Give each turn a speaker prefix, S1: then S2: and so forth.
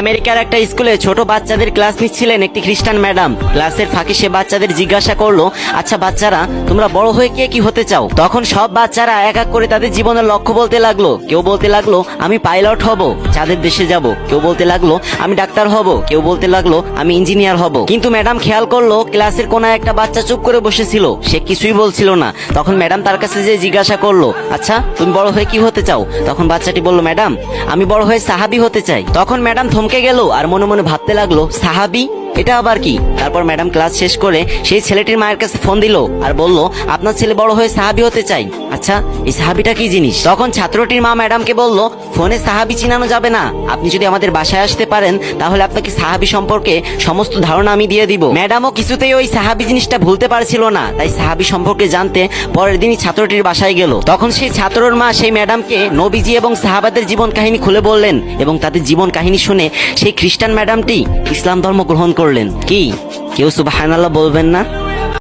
S1: আমেরিকার একটা স্কুলে ছোট বাচ্চাদের ক্লাস নিচ্ছিলেন একটি খ্রিস্টান ম্যাডাম। ক্লাসের ফাঁকে সে বাচ্চাদের জিজ্ঞাসা করলো, আচ্ছা বাচ্চারা, তোমরা বড় হয়ে কে কি হতে চাও? তখন সব বাচ্চারা এক এক করে তাদের জীবনের লক্ষ্য বলতে লাগলো। কেউ বলতে লাগলো, আমি পাইলট হব, চাঁদের দেশে যাব। কেউ বলতে লাগলো, আমি ডাক্তার হব। কেউ বলতে লাগলো, আমি ইঞ্জিনিয়ার হব। কিন্তু ম্যাডাম খেয়াল করলো ক্লাসের কোনায় একটা বাচ্চা চুপ করে বসেছিল, সে কিছুই বলছিল না। তখন ম্যাডাম তার কাছে যে জিজ্ঞাসা করলো, আচ্ছা তুমি বড় হয়ে কি হতে চাও? তখন বাচ্চাটি বলল, ম্যাডাম আমি বড় হয়ে সাহাবী হতে চাই। তখন ম্যাডাম থমকে গেল আর মনে মনে ভাবতে লাগলো, সাহাবী, এটা আবার কি? তারপর ম্যাডাম ক্লাস শেষ করে সেই ছেলেটির মায়ের কাছে ফোন দিল আর বলল, আপনার ছেলে বড় হয়ে সাহাবী হতে চাই। আচ্ছা এই সাহাবীটা কি জিনিস? তখন ছাত্রটির মা ম্যাডামকে বলল, ফোনে সাহাবী চিনানো যাবে না, আপনি যদি আমাদের বাসায় আসতে পারেন তাহলে আপনাকে সাহাবী সম্পর্কে সমস্ত ধারণা আমি দিয়ে দিব। ম্যাডামও কিছুতেই ওই সাহাবী জিনিসটা ভুলতে পারছিল না, তাই সাহাবী সম্পর্কে জানতে পরের দিনই ছাত্রটির বাসায় গেল। তখন সেই ছাত্রর মা সেই ম্যাডামকে নবীজি এবং সাহাবাদের জীবন কাহিনী খুলে বললেন এবং তাদের জীবন কাহিনী শুনে সেই খ্রিস্টান ম্যাডামটি ইসলাম ধর্ম গ্রহণ করলেন। কি কেউ সুবহানাল্লাহ বলবেন না?